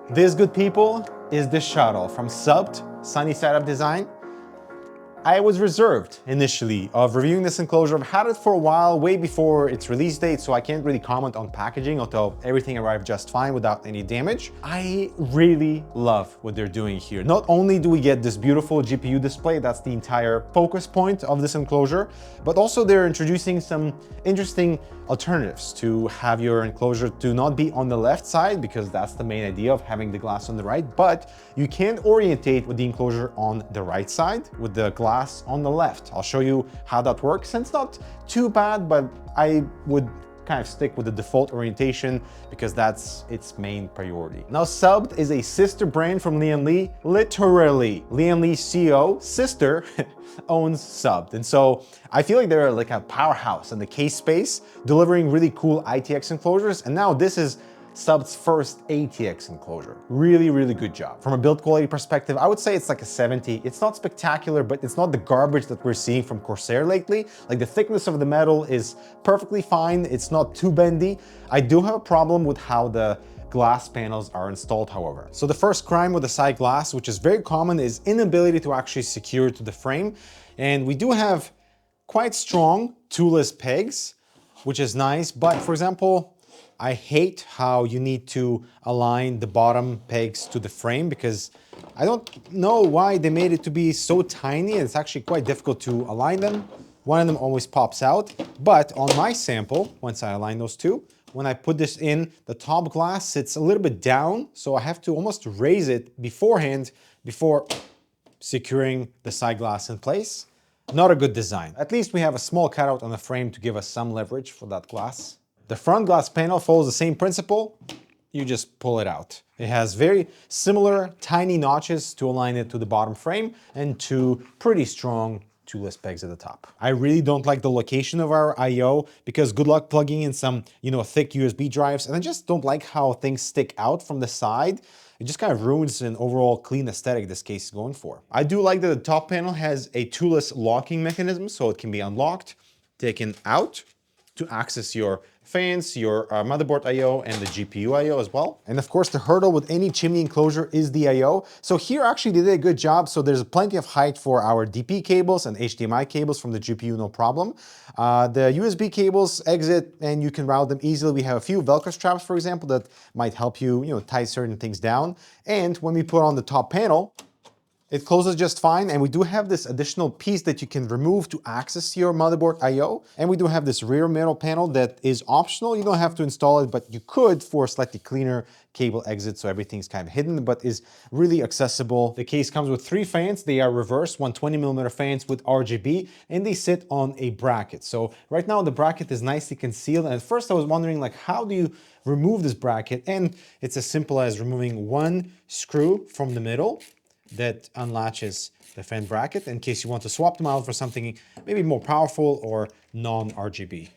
This, good people, is the Xhuttle from SSUPD, Sunny Side Up Design. I was reserved initially of reviewing this enclosure. I've had it for a while, way before its release date, so I can't really comment on packaging, although everything arrived just fine without any damage. I really love what they're doing here. Not only do we get this beautiful GPU display, that's the entire focus point of this enclosure, but also they're introducing some interesting alternatives to have your enclosure to not be on the left side, because that's the main idea of having the glass on the right, but you can orientate with the enclosure on the right side with the glass on the left. I'll show you how that works, and it's not too bad, but I would kind of stick with the default orientation because that's its main priority. Now, SSUPD is a sister brand from Lian Li. Literally, Lian Li's CEO, sister, owns SSUPD. And so I feel like they're like a powerhouse in the case space, delivering really cool ITX enclosures. And now this is SSUPD's first ATX enclosure. Really, really good job. From a build quality perspective, I would say it's like a 70. It's not spectacular, but it's not the garbage that we're seeing from Corsair lately. Like, the thickness of the metal is perfectly fine. It's not too bendy. I do have a problem with how the glass panels are installed, however. So the first crime with the side glass, which is very common, is inability to actually secure to the frame. And we do have quite strong toolless pegs, which is nice. But for example, I hate how you need to align the bottom pegs to the frame, because I don't know why they made it to be so tiny. It's actually quite difficult to align them. One of them always pops out, but on my sample, once I align those two, when I put this in, the top glass sits a little bit down, so I have to almost raise it beforehand before securing the side glass in place. Not a good design. At least we have a small cutout on the frame to give us some leverage for that glass. The front glass panel follows the same principle. You just pull it out. It has very similar tiny notches to align it to the bottom frame, and two pretty strong toolless pegs at the top. I really don't like the location of our I/O, because good luck plugging in some, thick USB drives, and I just don't like how things stick out from the side. It just kind of ruins an overall clean aesthetic this case is going for. I do like that the top panel has a toolless locking mechanism, so it can be unlocked, taken out to access your fans, your motherboard I/O, and the GPU I/O as well. And of course, the hurdle with any chimney enclosure is the I/O. So here actually they did a good job. So there's plenty of height for our DP cables and HDMI cables from the GPU, no problem. The USB cables exit and you can route them easily. We have a few Velcro straps, for example, that might help you, tie certain things down. And when we put on the top panel, it closes just fine, and we do have this additional piece that you can remove to access your motherboard I/O. And we do have this rear middle panel that is optional. You don't have to install it, but you could for a slightly cleaner cable exit, so everything's kind of hidden, but is really accessible. The case comes with 3 fans. They are reverse 120mm fans with RGB, and they sit on a bracket. So right now the bracket is nicely concealed, and at first I was wondering, like, how do you remove this bracket? And it's as simple as removing one screw from the middle that unlatches the fan bracket in case you want to swap them out for something maybe more powerful or non-RGB.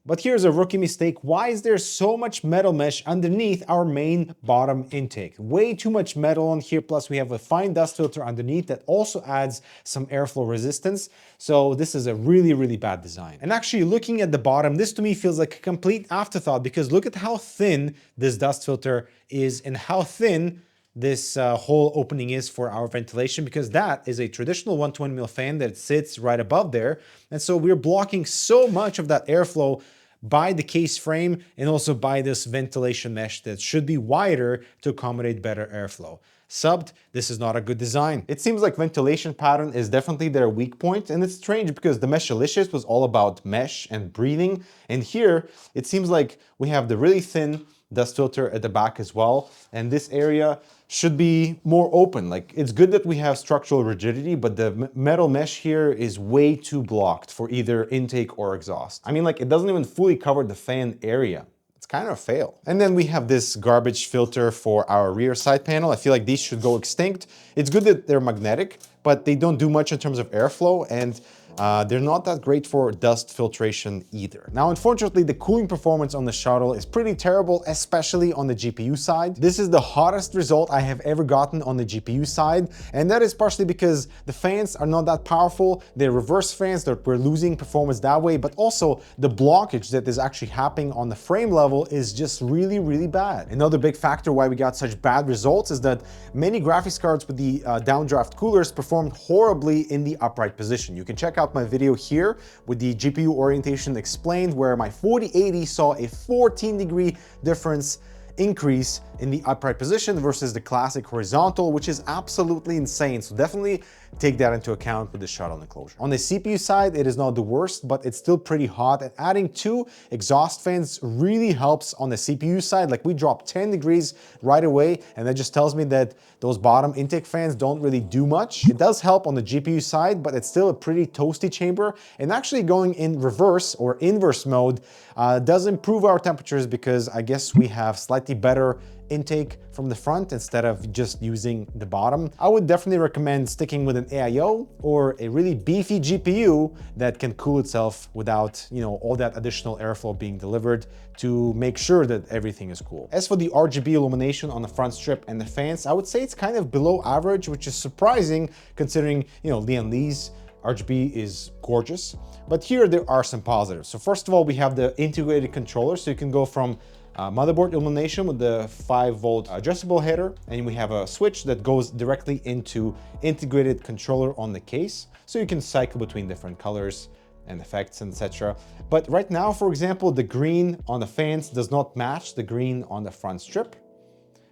But here's a rookie mistake. Why is there so much metal mesh underneath our main bottom intake? Way too much metal on here, plus we have a fine dust filter underneath that also adds some airflow resistance. So this is a really, really bad design. And actually, looking at the bottom, this to me feels like a complete afterthought, because look at how thin this dust filter is and how thin this whole opening is for our ventilation, because that is a traditional 120mm fan that sits right above there. And so we're blocking so much of that airflow by the case frame and also by this ventilation mesh that should be wider to accommodate better airflow. SSUPD, this is not a good design. It seems like ventilation pattern is definitely their weak point, and it's strange because the Meshalicious was all about mesh and breathing, and here it seems like we have the really thin dust filter at the back as well, and this area should be more open. Like, it's good that we have structural rigidity, but the metal mesh here is way too blocked for either intake or exhaust. I mean, like, it doesn't even fully cover the fan area. It's kind of a fail. And then we have this garbage filter for our rear side panel. I feel like these should go extinct. It's good that they're magnetic, but they don't do much in terms of airflow, and They're not that great for dust filtration either. Now, unfortunately, the cooling performance on the Xhuttle is pretty terrible, especially on the GPU side. This is the hottest result I have ever gotten on the GPU side, and that is partially because the fans are not that powerful. They're reverse fans, that we're losing performance that way, but also the blockage that is actually happening on the frame level is just really, really bad. Another big factor why we got such bad results is that many graphics cards with the downdraft coolers performed horribly in the upright position. You can check out my video here with the GPU orientation explained, where my 4080 saw a 14-degree difference increase in the upright position versus the classic horizontal, which is absolutely insane. So definitely take that into account with the Xhuttle enclosure. On the CPU side, it is not the worst, but it's still pretty hot, and adding 2 exhaust fans really helps on the CPU side. Like, we dropped 10 degrees right away, and that just tells me that those bottom intake fans don't really do much. It does help on the GPU side, but it's still a pretty toasty chamber, and actually going in reverse or inverse mode does improve our temperatures, because I guess we have slightly better intake from the front instead of just using the bottom. I would definitely recommend sticking with an AIO or a really beefy GPU that can cool itself without, you know, all that additional airflow being delivered, to make sure that everything is cool. As for the RGB illumination on the front strip and the fans, I would say it's kind of below average, which is surprising considering, you know, Lian Li's RGB is gorgeous. But here there are some positives. So first of all, we have the integrated controller, so you can go from motherboard illumination with the 5-volt adjustable header, and we have a switch that goes directly into integrated controller on the case, so you can cycle between different colors and effects, etc. But right now, for example, the green on the fans does not match the green on the front strip.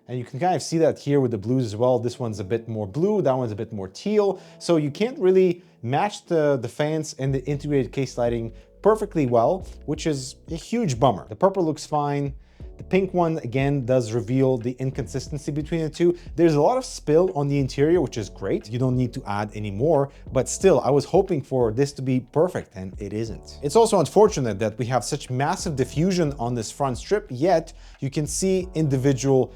And you can kind of see that here with the blues as well. This one's a bit more blue, that one's a bit more teal. So you can't really match the fans and the integrated case lighting perfectly well, which is a huge bummer. The purple looks fine. The pink one, again, does reveal the inconsistency between the two. There's a lot of spill on the interior, which is great. You don't need to add any more, but still, I was hoping for this to be perfect, and it isn't. It's also unfortunate that we have such massive diffusion on this front strip, yet you can see individual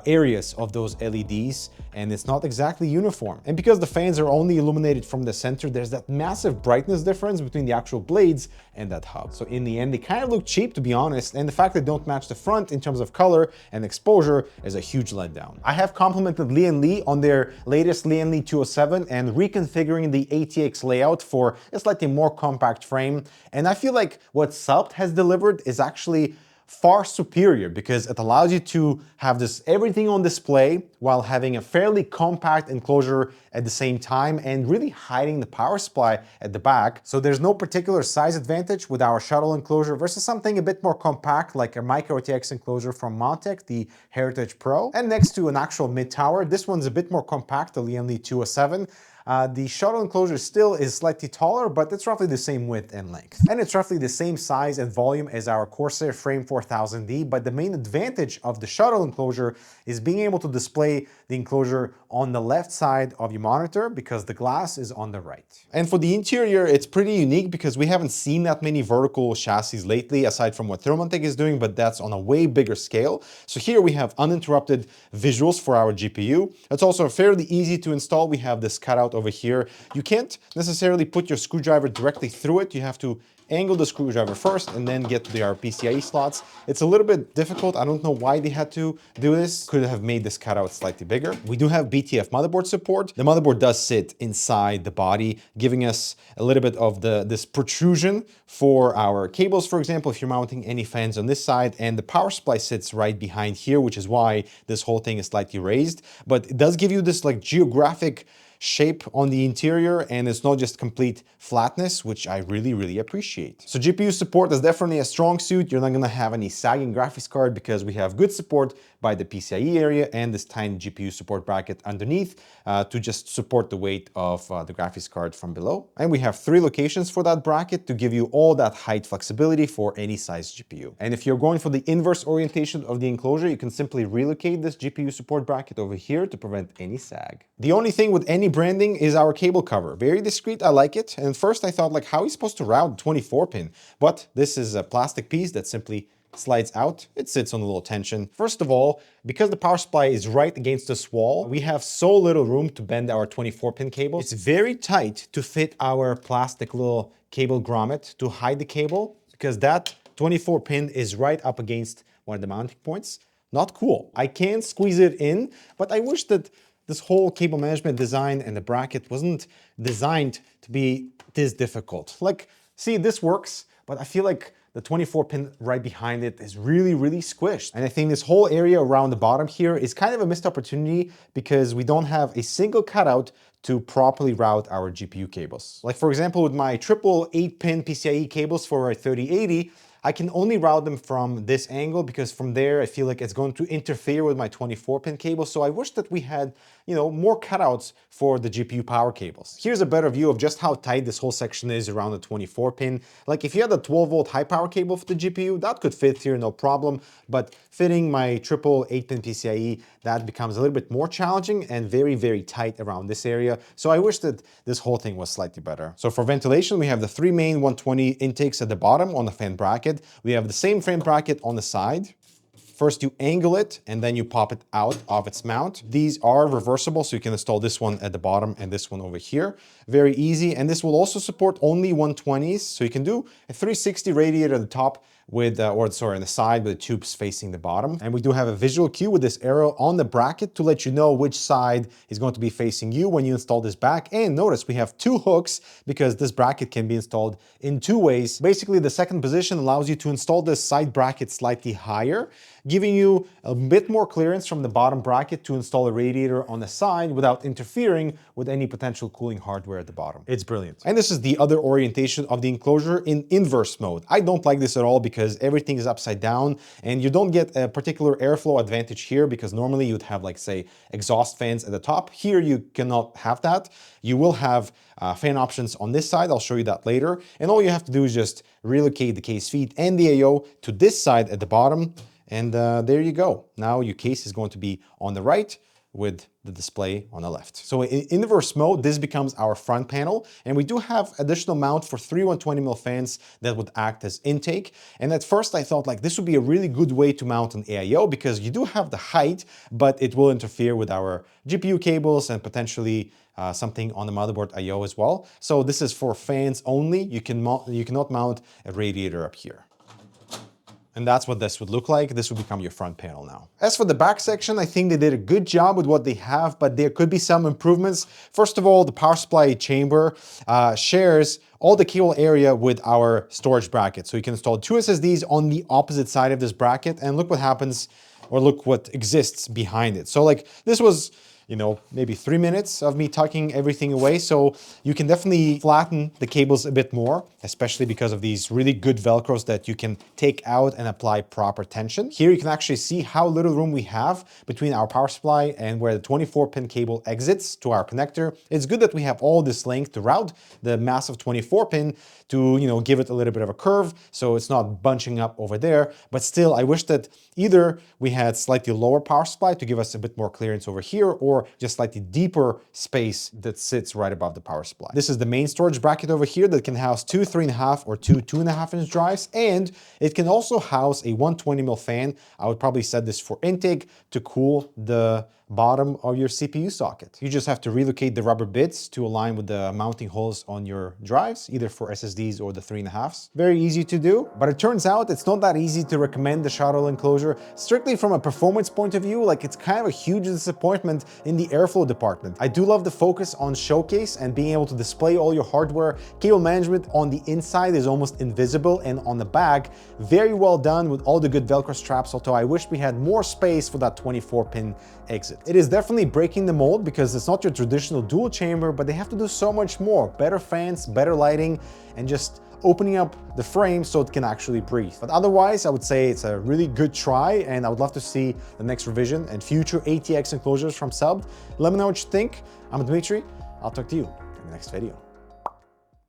areas of those LEDs, and it's not exactly uniform. And because the fans are only illuminated from the center, there's that massive brightness difference between the actual blades and that hub. So in the end, they kind of look cheap, to be honest, and the fact they don't match the front in terms of color and exposure is a huge letdown. I have complimented Lian Li on their latest Lian Li 207 and reconfiguring the ATX layout for a slightly more compact frame, and I feel like what SSUPD has delivered is actually far superior, because it allows you to have this everything on display while having a fairly compact enclosure at the same time and really hiding the power supply at the back. So there's no particular size advantage with our Xhuttle enclosure versus something a bit more compact like a micro ATX enclosure from Montech, the Heritage Pro. And next to an actual mid-tower, this one's a bit more compact, the Lian Li 207. The Xhuttle enclosure still is slightly taller, but it's roughly the same width and length. And it's roughly the same size and volume as our Corsair Frame 4000D, but the main advantage of the Xhuttle enclosure is being able to display the enclosure on the left side of your monitor, because the glass is on the right. And for the interior, it's pretty unique because we haven't seen that many vertical chassis lately, aside from what Thermaltake is doing, but that's on a way bigger scale. So here we have uninterrupted visuals for our GPU. It's also fairly easy to install. We have this cutout over here. You can't necessarily put your screwdriver directly through it. You have to angle the screwdriver first and then get to the PCIe slots. It's a little bit difficult. I don't know why they had to do this. Could have made this cutout slightly bigger. We do have BTF motherboard support. The motherboard does sit inside the body, giving us a little bit of this protrusion for our cables, for example, if you're mounting any fans on this side, and the power supply sits right behind here, which is why this whole thing is slightly raised. But it does give you this like geographic shape on the interior, and it's not just complete flatness, which I really, really appreciate. So GPU support is definitely a strong suit. You're not gonna have any sagging graphics card because we have good support by the PCIe area and this tiny GPU support bracket underneath to just support the weight of the graphics card from below. And we have 3 locations for that bracket to give you all that height flexibility for any size GPU. And if you're going for the inverse orientation of the enclosure, you can simply relocate this GPU support bracket over here to prevent any sag. The only thing with any branding is our cable cover. Very discreet, I like it. And first I thought, like, how are you supposed to route 24-pin? But this is a plastic piece that simply slides out, it sits on a little tension. First of all, because the power supply is right against this wall, we have so little room to bend our 24-pin cable. It's very tight to fit our plastic little cable grommet to hide the cable, because that 24-pin is right up against one of the mounting points. Not cool. I can squeeze it in, but I wish that this whole cable management design and the bracket wasn't designed to be this difficult. Like, see, this works, but I feel like the 24-pin right behind it is really, really squished. And I think this whole area around the bottom here is kind of a missed opportunity because we don't have a single cutout to properly route our GPU cables. Like for example, with my triple 8-pin PCIe cables for a 3080, I can only route them from this angle because from there I feel like it's going to interfere with my 24-pin cable. So I wish that we had, more cutouts for the GPU power cables. Here's a better view of just how tight this whole section is around the 24-pin. Like if you had a 12-volt high power cable for the GPU, that could fit here, no problem. But fitting my triple 8-pin PCIe, that becomes a little bit more challenging and very, very tight around this area. So I wish that this whole thing was slightly better. So for ventilation, we have the 3 main 120 intakes at the bottom on the fan bracket. We have the same fan bracket on the side. First you angle it and then you pop it out of its mount. These are reversible, so you can install this one at the bottom and this one over here. Very easy, and this will also support only 120s, so you can do a 360 radiator at the top with, on the side with the tubes facing the bottom. And we do have a visual cue with this arrow on the bracket to let you know which side is going to be facing you when you install this back. And notice we have 2 hooks because this bracket can be installed in 2 ways. Basically, the second position allows you to install this side bracket slightly higher, giving you a bit more clearance from the bottom bracket to install a radiator on the side without interfering with any potential cooling hardware at the bottom. It's brilliant. And this is the other orientation of the enclosure in inverse mode. I don't like this at all because everything is upside down and you don't get a particular airflow advantage here because normally you'd have, like, say, exhaust fans at the top. Here you cannot have that. You will have fan options on this side. I'll show you that later. And all you have to do is just relocate the case feet and the AO to this side at the bottom. And there you go. Now your case is going to be on the right with the display on the left. So in inverse mode, this becomes our front panel. And we do have additional mount for 3 120mm fans that would act as intake. And at first I thought like this would be a really good way to mount an AIO because you do have the height, but it will interfere with our GPU cables and potentially something on the motherboard I/O as well. So this is for fans only. You cannot mount a radiator up here. And that's what this would look like. This would become your front panel now. As for the back section, I think they did a good job with what they have, but there could be some improvements. First of all, the power supply chamber shares all the cable area with our storage bracket. So you can install 2 SSDs on the opposite side of this bracket, and look what happens, or look what exists behind it. So like this was, maybe 3 minutes of me tucking everything away. So you can definitely flatten the cables a bit more, especially because of these really good Velcros that you can take out and apply proper tension. Here you can actually see how little room we have between our power supply and where the 24-pin cable exits to our connector. It's good that we have all this length to route the massive 24-pin to, give it a little bit of a curve so it's not bunching up over there. But still, I wish that either we had slightly lower power supply to give us a bit more clearance over here, or just slightly deeper space that sits right above the power supply. This is the main storage bracket over here that can house 2 3.5 or 2 2.5-inch drives, and it can also house a 120mm fan. I would probably set this for intake to cool the bottom of your CPU socket. You just have to relocate the rubber bits to align with the mounting holes on your drives, either for SSDs or the 3.5s. Very easy to do, but it turns out it's not that easy to recommend the Xhuttle enclosure. Strictly from a performance point of view, like it's kind of a huge disappointment in the airflow department. I do love the focus on showcase and being able to display all your hardware. Cable management on the inside is almost invisible, and on the back, very well done with all the good Velcro straps, although I wish we had more space for that 24-pin exit. It is definitely breaking the mold because it's not your traditional dual chamber, but they have to do so much more. Better fans, better lighting, and just opening up the frame so it can actually breathe. But otherwise, I would say it's a really good try, and I would love to see the next revision and future ATX enclosures from Subbed. Let me know what you think. I'm Dmitry. I'll talk to you in the next video.